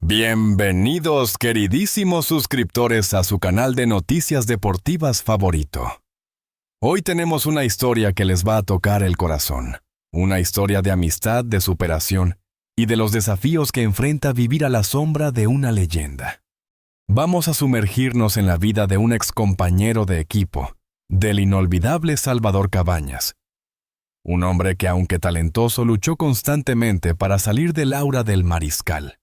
Bienvenidos, queridísimos suscriptores, a su canal de noticias deportivas favorito. Hoy tenemos una historia que les va a tocar el corazón. Una historia de amistad, de superación y de los desafíos que enfrenta vivir a la sombra de una leyenda. Vamos a sumergirnos en la vida de un excompañero de equipo, del inolvidable Salvador Cabañas. Un hombre que, aunque talentoso, luchó constantemente para salir del aura del mariscal.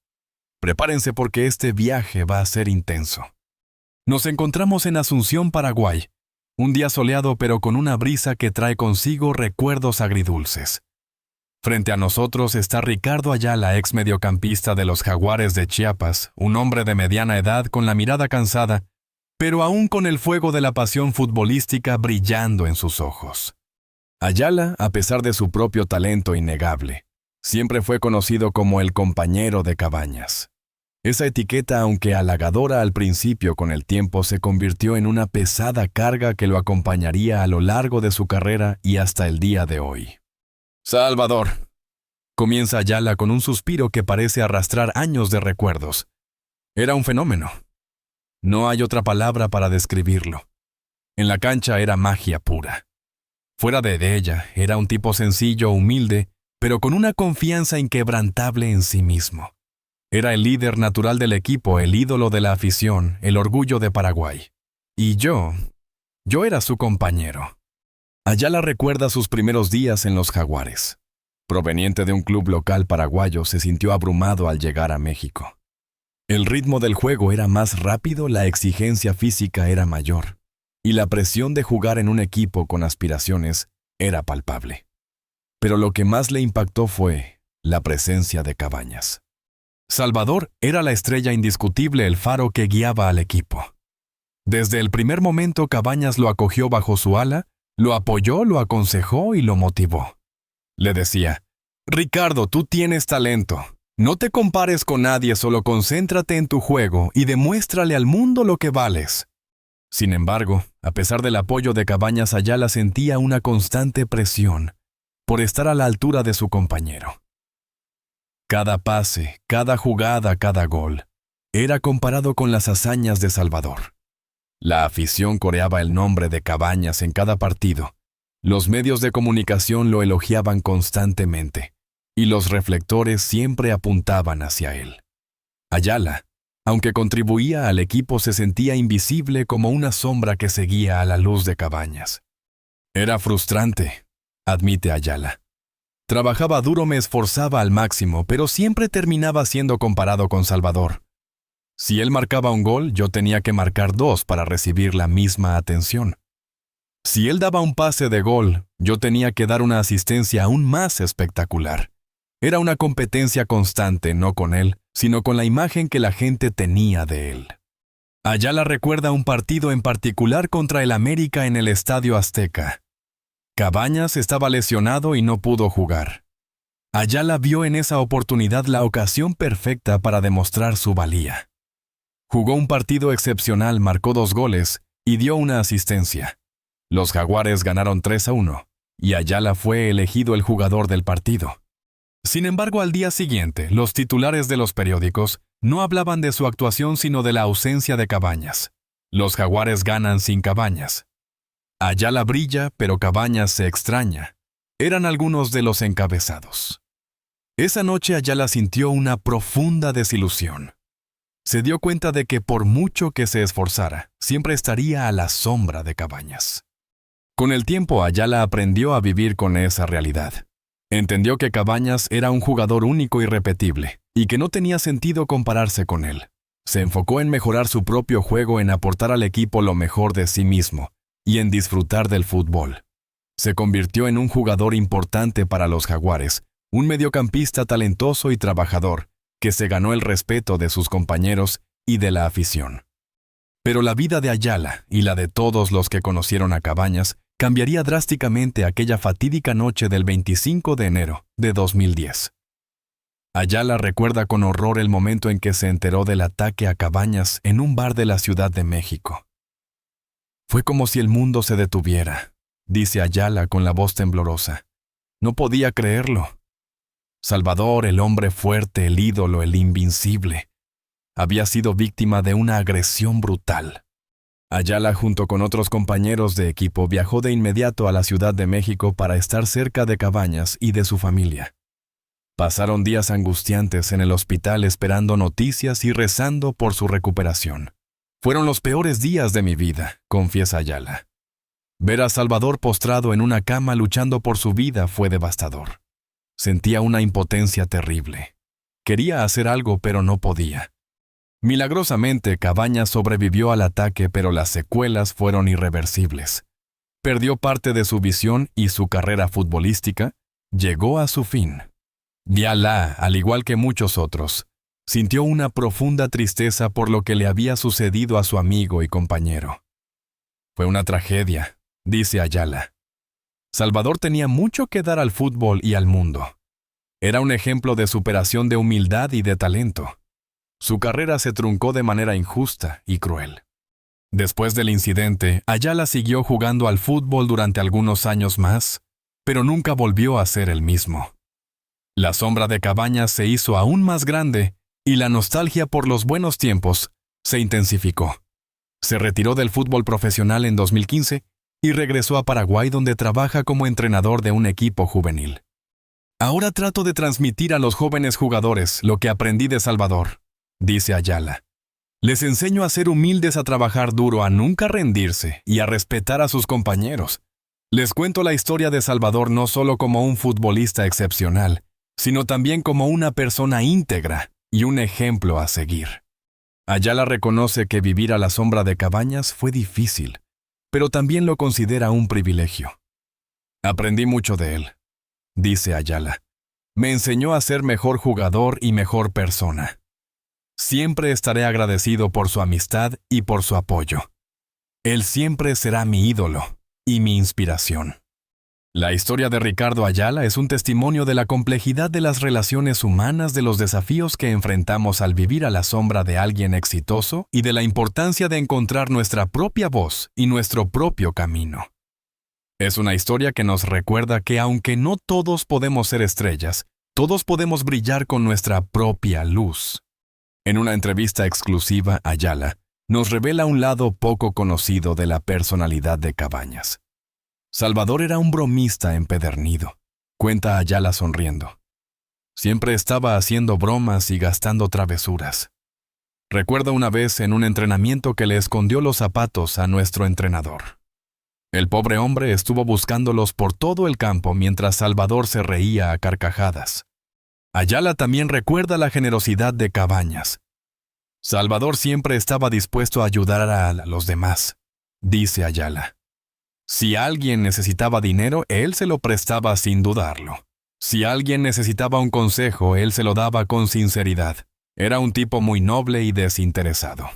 Prepárense porque este viaje va a ser intenso. Nos encontramos en Asunción, Paraguay. Un día soleado pero con una brisa que trae consigo recuerdos agridulces. Frente a nosotros está Ricardo Ayala, ex mediocampista de los Jaguares de Chiapas, un hombre de mediana edad con la mirada cansada, pero aún con el fuego de la pasión futbolística brillando en sus ojos. Ayala, a pesar de su propio talento innegable, siempre fue conocido como el compañero de Cabañas. Esa etiqueta, aunque halagadora al principio, con el tiempo se convirtió en una pesada carga que lo acompañaría a lo largo de su carrera y hasta el día de hoy. Salvador, comienza Ayala con un suspiro que parece arrastrar años de recuerdos. Era un fenómeno. No hay otra palabra para describirlo. En la cancha era magia pura. Fuera de ella, era un tipo sencillo, humilde, pero con una confianza inquebrantable en sí mismo. Era el líder natural del equipo, el ídolo de la afición, el orgullo de Paraguay. Y yo era su compañero. Ayala recuerda sus primeros días en los Jaguares. Proveniente de un club local paraguayo, se sintió abrumado al llegar a México. El ritmo del juego era más rápido, la exigencia física era mayor, y la presión de jugar en un equipo con aspiraciones era palpable. Pero lo que más le impactó fue la presencia de Cabañas. Salvador era la estrella indiscutible, el faro que guiaba al equipo. Desde el primer momento, Cabañas lo acogió bajo su ala, lo apoyó, lo aconsejó y lo motivó. Le decía: «Ricardo, tú tienes talento. No te compares con nadie, solo concéntrate en tu juego y demuéstrale al mundo lo que vales». Sin embargo, a pesar del apoyo de Cabañas, Ayala sentía una constante presión por estar a la altura de su compañero. Cada pase, cada jugada, cada gol era comparado con las hazañas de Salvador. La afición coreaba el nombre de Cabañas en cada partido. Los medios de comunicación lo elogiaban constantemente, y los reflectores siempre apuntaban hacia él. Ayala, aunque contribuía al equipo, se sentía invisible, como una sombra que seguía a la luz de Cabañas. Era frustrante, admite Ayala. Trabajaba duro, me esforzaba al máximo, pero siempre terminaba siendo comparado con Salvador. Si él marcaba un gol, yo tenía que marcar 2 para recibir la misma atención. Si él daba un pase de gol, yo tenía que dar una asistencia aún más espectacular. Era una competencia constante, no con él, sino con la imagen que la gente tenía de él. Ayala recuerda un partido en particular contra el América en el Estadio Azteca. Cabañas estaba lesionado y no pudo jugar. Ayala vio en esa oportunidad la ocasión perfecta para demostrar su valía. Jugó un partido excepcional, marcó 2 goles y dio una asistencia. Los Jaguares ganaron 3-1 y Ayala fue elegido el jugador del partido. Sin embargo, al día siguiente, los titulares de los periódicos no hablaban de su actuación sino de la ausencia de Cabañas. Los Jaguares ganan sin Cabañas. Ayala brilla, pero Cabañas se extraña. Eran algunos de los encabezados. Esa noche Ayala sintió una profunda desilusión. Se dio cuenta de que por mucho que se esforzara, siempre estaría a la sombra de Cabañas. Con el tiempo, Ayala aprendió a vivir con esa realidad. Entendió que Cabañas era un jugador único y irrepetible, y que no tenía sentido compararse con él. Se enfocó en mejorar su propio juego, en aportar al equipo lo mejor de sí mismo, y en disfrutar del fútbol. Se convirtió en un jugador importante para los Jaguares, un mediocampista talentoso y trabajador, que se ganó el respeto de sus compañeros y de la afición. Pero la vida de Ayala y la de todos los que conocieron a Cabañas cambiaría drásticamente aquella fatídica noche del 25 de enero de 2010. Ayala recuerda con horror el momento en que se enteró del ataque a Cabañas en un bar de la Ciudad de México. Fue como si el mundo se detuviera, dice Ayala con la voz temblorosa. No podía creerlo. Salvador, el hombre fuerte, el ídolo, el invincible, había sido víctima de una agresión brutal. Ayala, junto con otros compañeros de equipo, viajó de inmediato a la Ciudad de México para estar cerca de Cabañas y de su familia. Pasaron días angustiantes en el hospital esperando noticias y rezando por su recuperación. Fueron los peores días de mi vida, confiesa Ayala. Ver a Salvador postrado en una cama luchando por su vida fue devastador. Sentía una impotencia terrible. Quería hacer algo, pero no podía. Milagrosamente, Cabañas sobrevivió al ataque, pero las secuelas fueron irreversibles. Perdió parte de su visión y su carrera futbolística llegó a su fin. Ayala, al igual que muchos otros, sintió una profunda tristeza por lo que le había sucedido a su amigo y compañero. Fue una tragedia, dice Ayala. Salvador tenía mucho que dar al fútbol y al mundo. Era un ejemplo de superación, de humildad y de talento. Su carrera se truncó de manera injusta y cruel. Después del incidente, Ayala siguió jugando al fútbol durante algunos años más, pero nunca volvió a ser el mismo. La sombra de Cabañas se hizo aún más grande y la nostalgia por los buenos tiempos se intensificó. Se retiró del fútbol profesional en 2015 y regresó a Paraguay, donde trabaja como entrenador de un equipo juvenil. Ahora trato de transmitir a los jóvenes jugadores lo que aprendí de Salvador, dice Ayala. Les enseño a ser humildes, a trabajar duro, a nunca rendirse y a respetar a sus compañeros. Les cuento la historia de Salvador no solo como un futbolista excepcional, sino también como una persona íntegra y un ejemplo a seguir. Ayala reconoce que vivir a la sombra de Cabañas fue difícil, pero también lo considera un privilegio. Aprendí mucho de él, dice Ayala. Me enseñó a ser mejor jugador y mejor persona. Siempre estaré agradecido por su amistad y por su apoyo. Él siempre será mi ídolo y mi inspiración. La historia de Ricardo Ayala es un testimonio de la complejidad de las relaciones humanas, de los desafíos que enfrentamos al vivir a la sombra de alguien exitoso y de la importancia de encontrar nuestra propia voz y nuestro propio camino. Es una historia que nos recuerda que aunque no todos podemos ser estrellas, todos podemos brillar con nuestra propia luz. En una entrevista exclusiva, Ayala nos revela un lado poco conocido de la personalidad de Cabañas. Salvador era un bromista empedernido, cuenta Ayala sonriendo. Siempre estaba haciendo bromas y gastando travesuras. Recuerda una vez en un entrenamiento que le escondió los zapatos a nuestro entrenador. El pobre hombre estuvo buscándolos por todo el campo mientras Salvador se reía a carcajadas. Ayala también recuerda la generosidad de Cabañas. Salvador siempre estaba dispuesto a ayudar a los demás, dice Ayala. Si alguien necesitaba dinero, él se lo prestaba sin dudarlo. Si alguien necesitaba un consejo, él se lo daba con sinceridad. Era un tipo muy noble y desinteresado.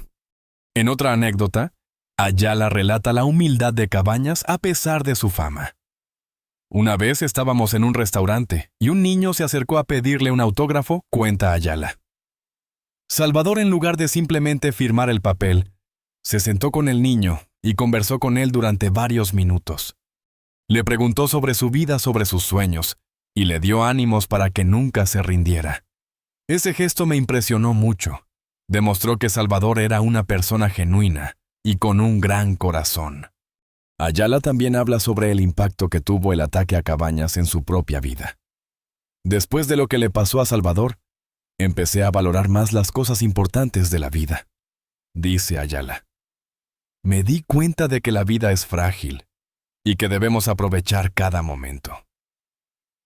En otra anécdota, Ayala relata la humildad de Cabañas a pesar de su fama. Una vez estábamos en un restaurante y un niño se acercó a pedirle un autógrafo, cuenta Ayala. Salvador, en lugar de simplemente firmar el papel, se sentó con el niño y conversó con él durante varios minutos. Le preguntó sobre su vida, sobre sus sueños, y le dio ánimos para que nunca se rindiera. Ese gesto me impresionó mucho. Demostró que Salvador era una persona genuina y con un gran corazón. Ayala también habla sobre el impacto que tuvo el ataque a Cabañas en su propia vida. Después de lo que le pasó a Salvador, empecé a valorar más las cosas importantes de la vida, dice Ayala. Me di cuenta de que la vida es frágil y que debemos aprovechar cada momento.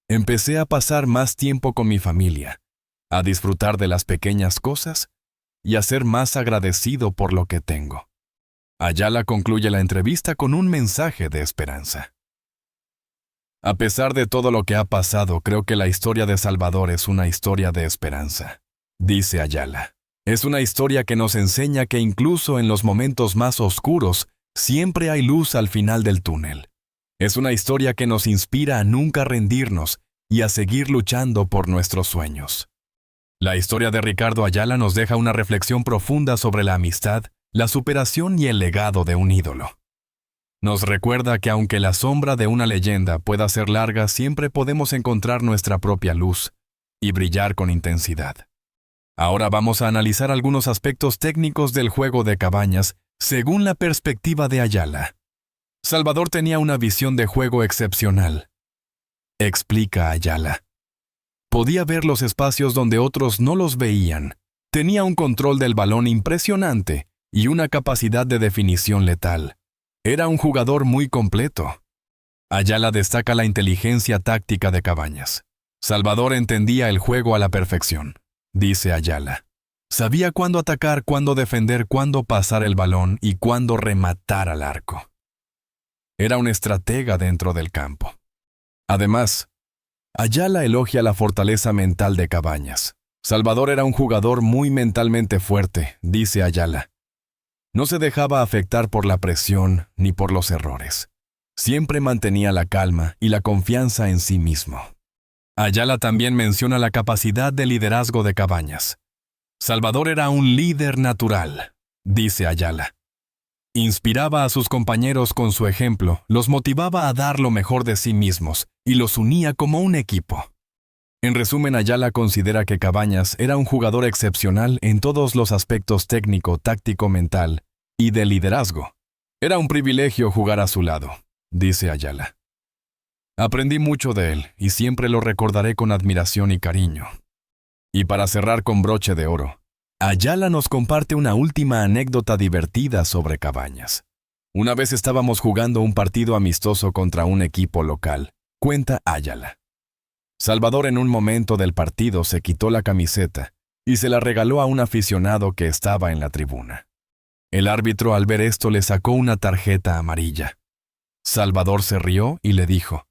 Empecé a pasar más tiempo con mi familia, a disfrutar de las pequeñas cosas y a ser más agradecido por lo que tengo. Ayala concluye la entrevista con un mensaje de esperanza. A pesar de todo lo que ha pasado, creo que la historia de Salvador es una historia de esperanza, dice Ayala. Es una historia que nos enseña que incluso en los momentos más oscuros, siempre hay luz al final del túnel. Es una historia que nos inspira a nunca rendirnos y a seguir luchando por nuestros sueños. La historia de Ricardo Ayala nos deja una reflexión profunda sobre la amistad, la superación y el legado de un ídolo. Nos recuerda que aunque la sombra de una leyenda pueda ser larga, siempre podemos encontrar nuestra propia luz y brillar con intensidad. Ahora vamos a analizar algunos aspectos técnicos del juego de cabañas según la perspectiva de Ayala. Salvador tenía una visión de juego excepcional. Explica Ayala. Podía ver los espacios donde otros no los veían. Tenía un control del balón impresionante y una capacidad de definición letal. Era un jugador muy completo. Ayala destaca la inteligencia táctica de Cabañas. Salvador entendía el juego a la perfección, dice Ayala. Sabía cuándo atacar, cuándo defender, cuándo pasar el balón y cuándo rematar al arco. Era un estratega dentro del campo. Además, Ayala elogia la fortaleza mental de Cabañas. Salvador era un jugador muy mentalmente fuerte, dice Ayala. No se dejaba afectar por la presión ni por los errores. Siempre mantenía la calma y la confianza en sí mismo. Ayala también menciona la capacidad de liderazgo de Cabañas. Salvador era un líder natural, dice Ayala. Inspiraba a sus compañeros con su ejemplo, los motivaba a dar lo mejor de sí mismos y los unía como un equipo. En resumen, Ayala considera que Cabañas era un jugador excepcional en todos los aspectos técnico, táctico, mental y de liderazgo. Era un privilegio jugar a su lado, dice Ayala. Aprendí mucho de él y siempre lo recordaré con admiración y cariño. Y para cerrar con broche de oro, Ayala nos comparte una última anécdota divertida sobre Cabañas. Una vez estábamos jugando un partido amistoso contra un equipo local, cuenta Ayala. Salvador en un momento del partido se quitó la camiseta y se la regaló a un aficionado que estaba en la tribuna. El árbitro al ver esto le sacó una tarjeta amarilla. Salvador se rió y le dijo: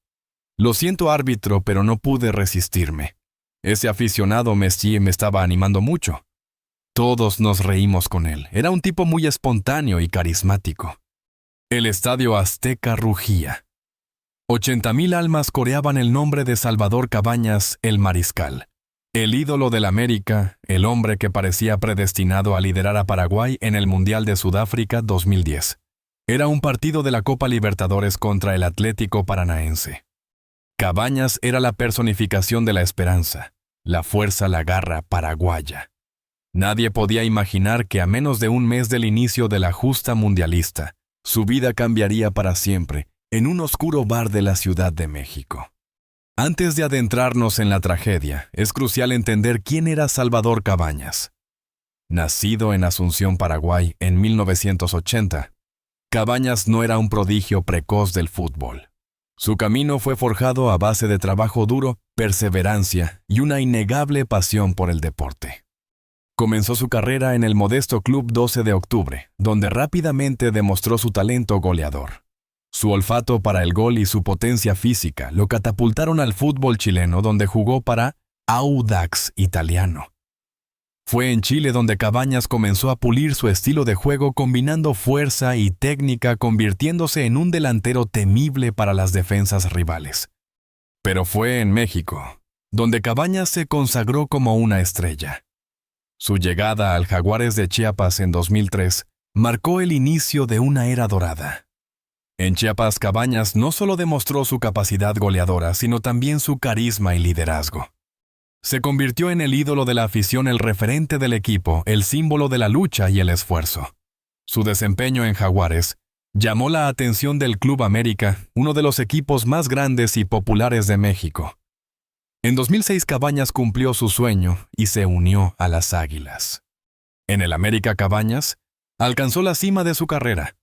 «Lo siento, árbitro, pero no pude resistirme. Ese aficionado me estaba animando mucho». Todos nos reímos con él. Era un tipo muy espontáneo y carismático. El estadio Azteca rugía. 80,000 almas coreaban el nombre de Salvador Cabañas, el mariscal. El ídolo del América, el hombre que parecía predestinado a liderar a Paraguay en el Mundial de Sudáfrica 2010. Era un partido de la Copa Libertadores contra el Atlético Paranaense. Cabañas era la personificación de la esperanza, la fuerza, la garra paraguaya. Nadie podía imaginar que a menos de un mes del inicio de la justa mundialista, su vida cambiaría para siempre en un oscuro bar de la Ciudad de México. Antes de adentrarnos en la tragedia, es crucial entender quién era Salvador Cabañas. Nacido en Asunción, Paraguay, en 1980, Cabañas no era un prodigio precoz del fútbol. Su camino fue forjado a base de trabajo duro, perseverancia y una innegable pasión por el deporte. Comenzó su carrera en el modesto Club 12 de Octubre, donde rápidamente demostró su talento goleador. Su olfato para el gol y su potencia física lo catapultaron al fútbol chileno, donde jugó para Audax Italiano. Fue en Chile donde Cabañas comenzó a pulir su estilo de juego combinando fuerza y técnica, convirtiéndose en un delantero temible para las defensas rivales. Pero fue en México donde Cabañas se consagró como una estrella. Su llegada al Jaguares de Chiapas en 2003 marcó el inicio de una era dorada. En Chiapas, Cabañas no solo demostró su capacidad goleadora, sino también su carisma y liderazgo. Se convirtió en el ídolo de la afición, el referente del equipo, el símbolo de la lucha y el esfuerzo. Su desempeño en Jaguares llamó la atención del Club América, uno de los equipos más grandes y populares de México. En 2006 Cabañas cumplió su sueño y se unió a las Águilas. En el América, Cabañas alcanzó la cima de su carrera.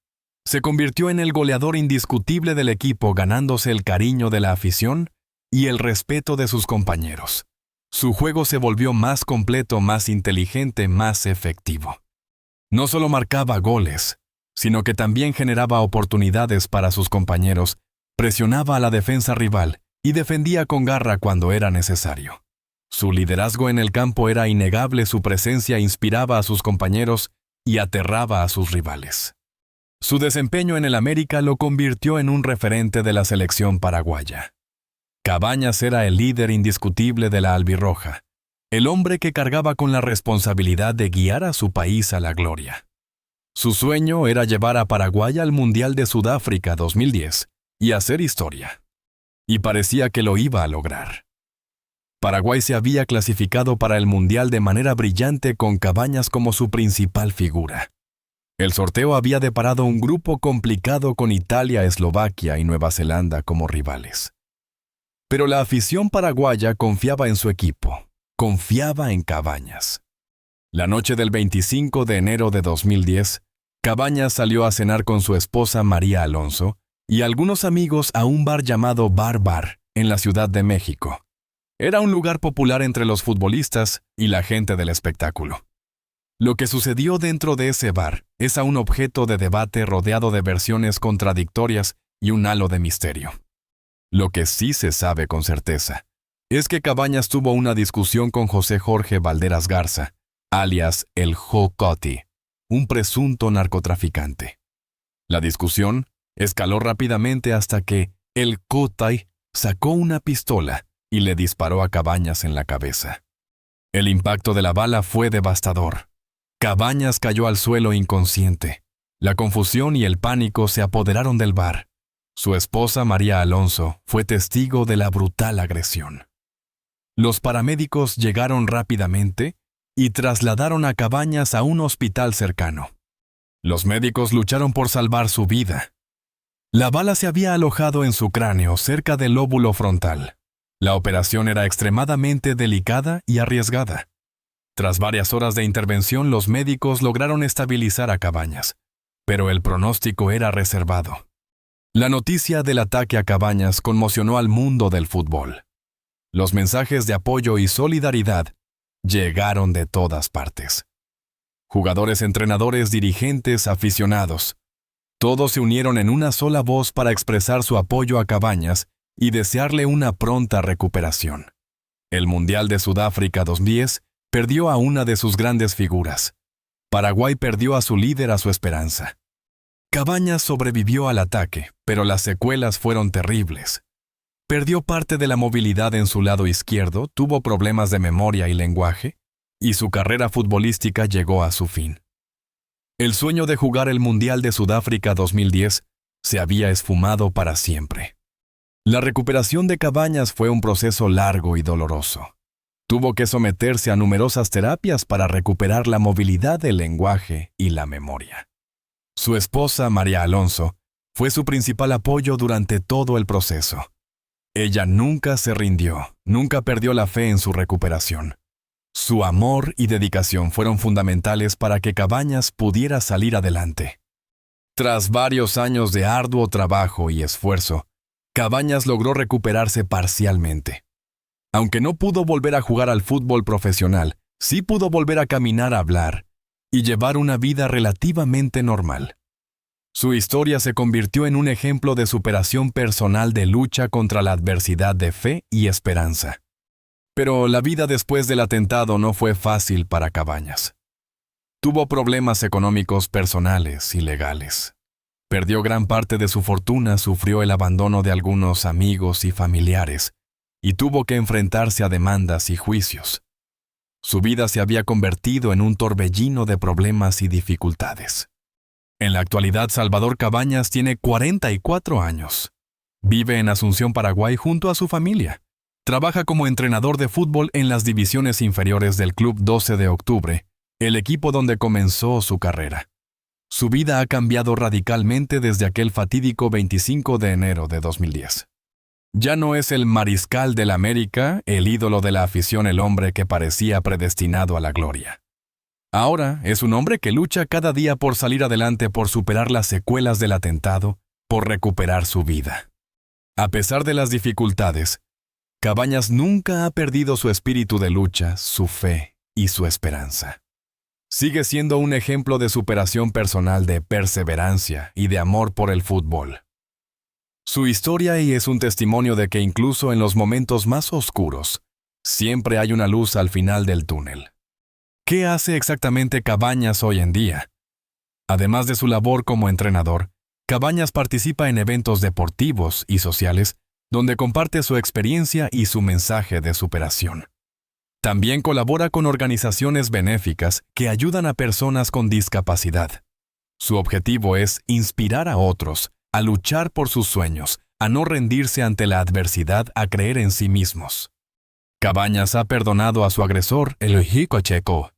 Se convirtió en el goleador indiscutible del equipo, ganándose el cariño de la afición y el respeto de sus compañeros. Su juego se volvió más completo, más inteligente, más efectivo. No solo marcaba goles, sino que también generaba oportunidades para sus compañeros, presionaba a la defensa rival y defendía con garra cuando era necesario. Su liderazgo en el campo era innegable, su presencia inspiraba a sus compañeros y aterraba a sus rivales. Su desempeño en el América lo convirtió en un referente de la selección paraguaya. Cabañas era el líder indiscutible de la albirroja, el hombre que cargaba con la responsabilidad de guiar a su país a la gloria. Su sueño era llevar a Paraguay al Mundial de Sudáfrica 2010 y hacer historia. Y parecía que lo iba a lograr. Paraguay se había clasificado para el Mundial de manera brillante con Cabañas como su principal figura. El sorteo había deparado un grupo complicado con Italia, Eslovaquia y Nueva Zelanda como rivales. Pero la afición paraguaya confiaba en su equipo, confiaba en Cabañas. La noche del 25 de enero de 2010, Cabañas salió a cenar con su esposa María Alonso y algunos amigos a un bar llamado Bar Bar, en la Ciudad de México. Era un lugar popular entre los futbolistas y la gente del espectáculo. Lo que sucedió dentro de ese bar es aún objeto de debate rodeado de versiones contradictorias y un halo de misterio. Lo que sí se sabe con certeza es que Cabañas tuvo una discusión con José Jorge Valderas Garza, alias el Jocoti, un presunto narcotraficante. La discusión escaló rápidamente hasta que el Cotay sacó una pistola y le disparó a Cabañas en la cabeza. El impacto de la bala fue devastador. Cabañas cayó al suelo inconsciente. La confusión y el pánico se apoderaron del bar. Su esposa María Alonso fue testigo de la brutal agresión. Los paramédicos llegaron rápidamente y trasladaron a Cabañas a un hospital cercano. Los médicos lucharon por salvar su vida. La bala se había alojado en su cráneo cerca del lóbulo frontal. La operación era extremadamente delicada y arriesgada. Tras varias horas de intervención, los médicos lograron estabilizar a Cabañas, pero el pronóstico era reservado. La noticia del ataque a Cabañas conmocionó al mundo del fútbol. Los mensajes de apoyo y solidaridad llegaron de todas partes. Jugadores, entrenadores, dirigentes, aficionados. Todos se unieron en una sola voz para expresar su apoyo a Cabañas y desearle una pronta recuperación. El Mundial de Sudáfrica 2010 perdió a una de sus grandes figuras. Paraguay perdió a su líder, a su esperanza. Cabañas sobrevivió al ataque, pero las secuelas fueron terribles. Perdió parte de la movilidad en su lado izquierdo, tuvo problemas de memoria y lenguaje, y su carrera futbolística llegó a su fin. El sueño de jugar el Mundial de Sudáfrica 2010 se había esfumado para siempre. La recuperación de Cabañas fue un proceso largo y doloroso. Tuvo que someterse a numerosas terapias para recuperar la movilidad del lenguaje y la memoria. Su esposa, María Alonso, fue su principal apoyo durante todo el proceso. Ella nunca se rindió, nunca perdió la fe en su recuperación. Su amor y dedicación fueron fundamentales para que Cabañas pudiera salir adelante. Tras varios años de arduo trabajo y esfuerzo, Cabañas logró recuperarse parcialmente. Aunque no pudo volver a jugar al fútbol profesional, sí pudo volver a caminar, a hablar y llevar una vida relativamente normal. Su historia se convirtió en un ejemplo de superación personal, de lucha contra la adversidad, de fe y esperanza. Pero la vida después del atentado no fue fácil para Cabañas. Tuvo problemas económicos personales y legales. Perdió gran parte de su fortuna, sufrió el abandono de algunos amigos y familiares, y tuvo que enfrentarse a demandas y juicios. Su vida se había convertido en un torbellino de problemas y dificultades. En la actualidad, Salvador Cabañas tiene 44 años. Vive en Asunción, Paraguay, junto a su familia. Trabaja como entrenador de fútbol en las divisiones inferiores del Club 12 de Octubre, el equipo donde comenzó su carrera. Su vida ha cambiado radicalmente desde aquel fatídico 25 de enero de 2010. Ya no es el mariscal del América, el ídolo de la afición, el hombre que parecía predestinado a la gloria. Ahora es un hombre que lucha cada día por salir adelante, por superar las secuelas del atentado, por recuperar su vida. A pesar de las dificultades, Cabañas nunca ha perdido su espíritu de lucha, su fe y su esperanza. Sigue siendo un ejemplo de superación personal, de perseverancia y de amor por el fútbol. Su historia es un testimonio de que incluso en los momentos más oscuros, siempre hay una luz al final del túnel. ¿Qué hace exactamente Cabañas hoy en día? Además de su labor como entrenador, Cabañas participa en eventos deportivos y sociales donde comparte su experiencia y su mensaje de superación. También colabora con organizaciones benéficas que ayudan a personas con discapacidad. Su objetivo es inspirar a otros a luchar por sus sueños, a no rendirse ante la adversidad, a creer en sí mismos. Cabañas ha perdonado a su agresor, el México Checo.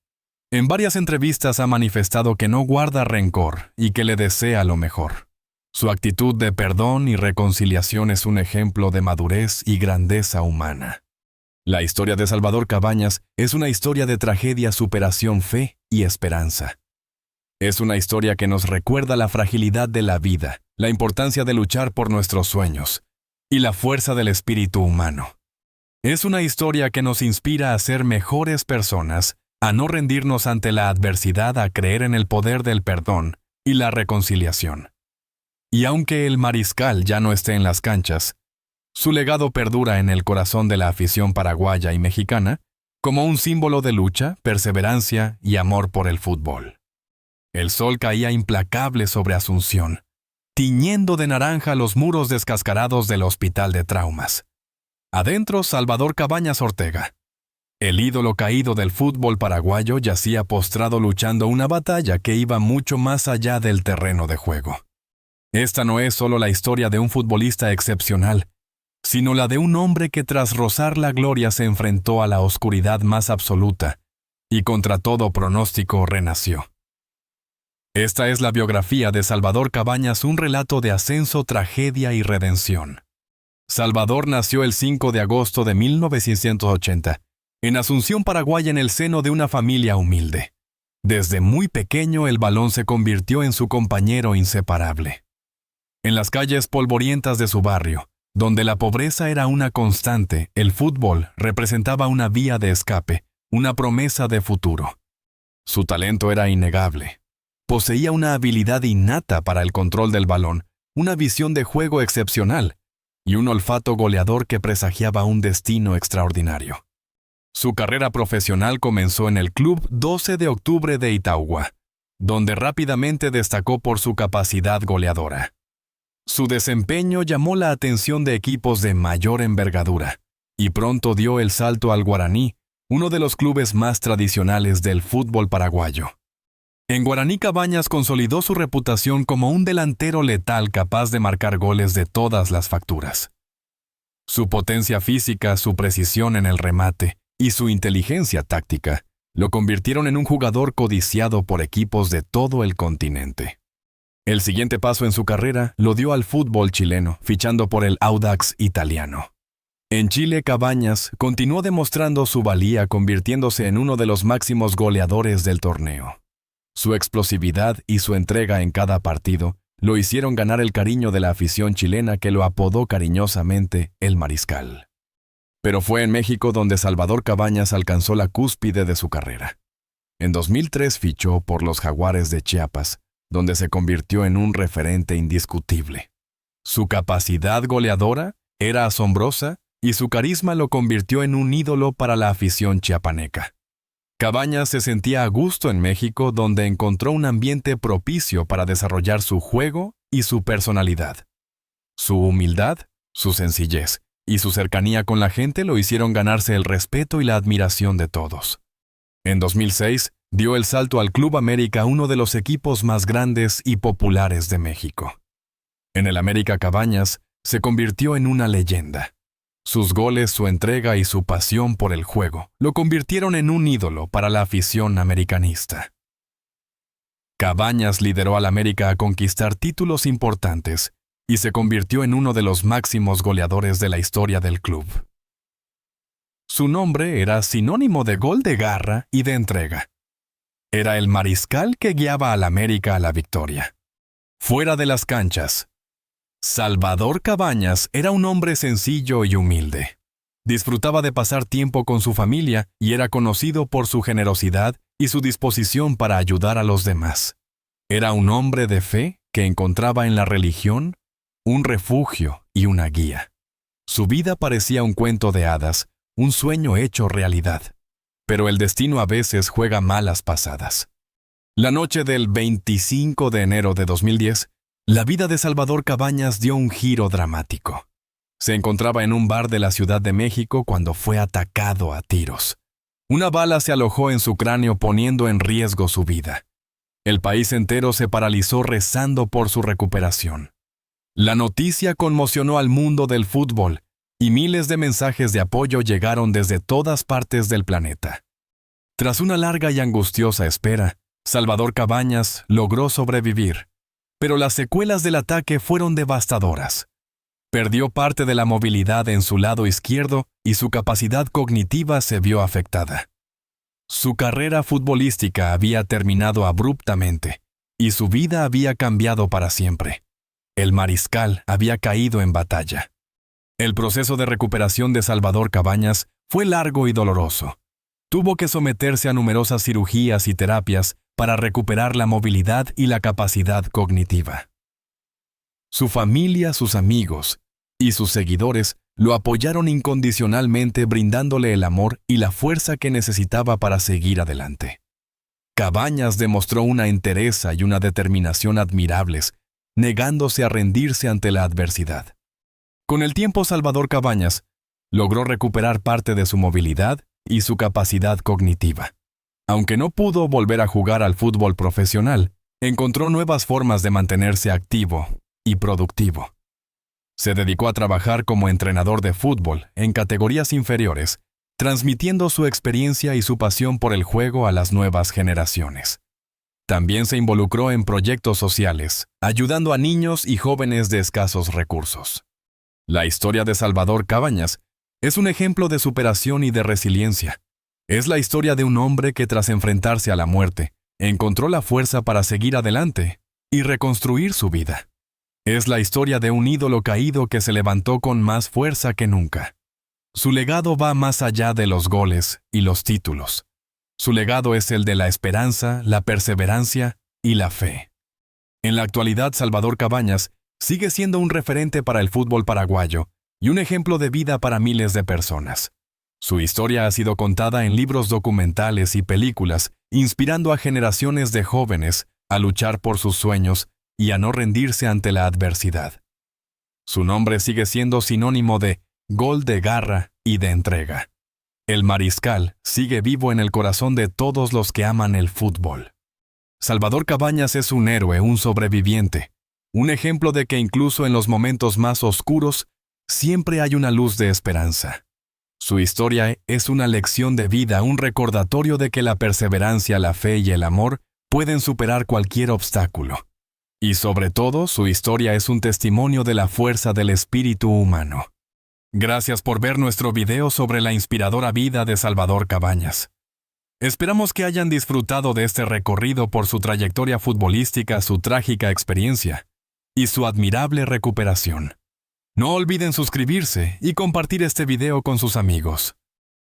En varias entrevistas ha manifestado que no guarda rencor y que le desea lo mejor. Su actitud de perdón y reconciliación es un ejemplo de madurez y grandeza humana. La historia de Salvador Cabañas es una historia de tragedia, superación, fe y esperanza. Es una historia que nos recuerda la fragilidad de la vida, la importancia de luchar por nuestros sueños y la fuerza del espíritu humano. Es una historia que nos inspira a ser mejores personas, a no rendirnos ante la adversidad, a creer en el poder del perdón y la reconciliación. Y aunque el Mariscal ya no esté en las canchas, su legado perdura en el corazón de la afición paraguaya y mexicana como un símbolo de lucha, perseverancia y amor por el fútbol. El sol caía implacable sobre Asunción, tiñendo de naranja los muros descascarados del Hospital de Traumas. Adentro, Salvador Cabañas Ortega. El ídolo caído del fútbol paraguayo yacía postrado luchando una batalla que iba mucho más allá del terreno de juego. Esta no es solo la historia de un futbolista excepcional, sino la de un hombre que tras rozar la gloria se enfrentó a la oscuridad más absoluta y contra todo pronóstico renació. Esta es la biografía de Salvador Cabañas, un relato de ascenso, tragedia y redención. Salvador nació el 5 de agosto de 1980, en Asunción, Paraguay, en el seno de una familia humilde. Desde muy pequeño el balón se convirtió en su compañero inseparable. En las calles polvorientas de su barrio, donde la pobreza era una constante, el fútbol representaba una vía de escape, una promesa de futuro. Su talento era innegable. Poseía una habilidad innata para el control del balón, una visión de juego excepcional y un olfato goleador que presagiaba un destino extraordinario. Su carrera profesional comenzó en el Club 12 de Octubre de Itauguá, donde rápidamente destacó por su capacidad goleadora. Su desempeño llamó la atención de equipos de mayor envergadura, y pronto dio el salto al Guaraní, uno de los clubes más tradicionales del fútbol paraguayo. En Guaraní, Cabañas consolidó su reputación como un delantero letal capaz de marcar goles de todas las facturas. Su potencia física, su precisión en el remate y su inteligencia táctica lo convirtieron en un jugador codiciado por equipos de todo el continente. El siguiente paso en su carrera lo dio al fútbol chileno, fichando por el Audax italiano. En Chile, Cabañas continuó demostrando su valía, convirtiéndose en uno de los máximos goleadores del torneo. Su explosividad y su entrega en cada partido lo hicieron ganar el cariño de la afición chilena, que lo apodó cariñosamente el Mariscal. Pero fue en México donde Salvador Cabañas alcanzó la cúspide de su carrera. En 2003 fichó por los Jaguares de Chiapas, donde se convirtió en un referente indiscutible. Su capacidad goleadora era asombrosa y su carisma lo convirtió en un ídolo para la afición chiapaneca. Cabañas se sentía a gusto en México, donde encontró un ambiente propicio para desarrollar su juego y su personalidad. Su humildad, su sencillez y su cercanía con la gente lo hicieron ganarse el respeto y la admiración de todos. En 2006, dio el salto al Club América, uno de los equipos más grandes y populares de México. En el América, Cabañas se convirtió en una leyenda. Sus goles, su entrega y su pasión por el juego lo convirtieron en un ídolo para la afición americanista. Cabañas lideró al América a conquistar títulos importantes y se convirtió en uno de los máximos goleadores de la historia del club. Su nombre era sinónimo de gol de garra y de entrega. Era el Mariscal que guiaba al América a la victoria. Fuera de las canchas, Salvador Cabañas era un hombre sencillo y humilde. Disfrutaba de pasar tiempo con su familia y era conocido por su generosidad y su disposición para ayudar a los demás. Era un hombre de fe que encontraba en la religión un refugio y una guía. Su vida parecía un cuento de hadas, un sueño hecho realidad. Pero el destino a veces juega malas pasadas. La noche del 25 de enero de 2010, la vida de Salvador Cabañas dio un giro dramático. Se encontraba en un bar de la Ciudad de México cuando fue atacado a tiros. Una bala se alojó en su cráneo, poniendo en riesgo su vida. El país entero se paralizó rezando por su recuperación. La noticia conmocionó al mundo del fútbol y miles de mensajes de apoyo llegaron desde todas partes del planeta. Tras una larga y angustiosa espera, Salvador Cabañas logró sobrevivir, pero las secuelas del ataque fueron devastadoras. Perdió parte de la movilidad en su lado izquierdo y su capacidad cognitiva se vio afectada. Su carrera futbolística había terminado abruptamente y su vida había cambiado para siempre. El Mariscal había caído en batalla. El proceso de recuperación de Salvador Cabañas fue largo y doloroso. Tuvo que someterse a numerosas cirugías y terapias para recuperar la movilidad y la capacidad cognitiva. Su familia, sus amigos y sus seguidores lo apoyaron incondicionalmente, brindándole el amor y la fuerza que necesitaba para seguir adelante. Cabañas demostró una entereza y una determinación admirables, negándose a rendirse ante la adversidad. Con el tiempo, Salvador Cabañas logró recuperar parte de su movilidad y su capacidad cognitiva. Aunque no pudo volver a jugar al fútbol profesional, encontró nuevas formas de mantenerse activo y productivo. Se dedicó a trabajar como entrenador de fútbol en categorías inferiores, transmitiendo su experiencia y su pasión por el juego a las nuevas generaciones. También se involucró en proyectos sociales, ayudando a niños y jóvenes de escasos recursos. La historia de Salvador Cabañas es un ejemplo de superación y de resiliencia. Es la historia de un hombre que, tras enfrentarse a la muerte, encontró la fuerza para seguir adelante y reconstruir su vida. Es la historia de un ídolo caído que se levantó con más fuerza que nunca. Su legado va más allá de los goles y los títulos. Su legado es el de la esperanza, la perseverancia y la fe. En la actualidad, Salvador Cabañas sigue siendo un referente para el fútbol paraguayo y un ejemplo de vida para miles de personas. Su historia ha sido contada en libros documentales y películas, inspirando a generaciones de jóvenes a luchar por sus sueños y a no rendirse ante la adversidad. Su nombre sigue siendo sinónimo de gol de garra y de entrega. El Mariscal sigue vivo en el corazón de todos los que aman el fútbol. Salvador Cabañas es un héroe, un sobreviviente, un ejemplo de que incluso en los momentos más oscuros siempre hay una luz de esperanza. Su historia es una lección de vida, un recordatorio de que la perseverancia, la fe y el amor pueden superar cualquier obstáculo. Y sobre todo, su historia es un testimonio de la fuerza del espíritu humano. Gracias por ver nuestro video sobre la inspiradora vida de Salvador Cabañas. Esperamos que hayan disfrutado de este recorrido por su trayectoria futbolística, su trágica experiencia y su admirable recuperación. No olviden suscribirse y compartir este video con sus amigos.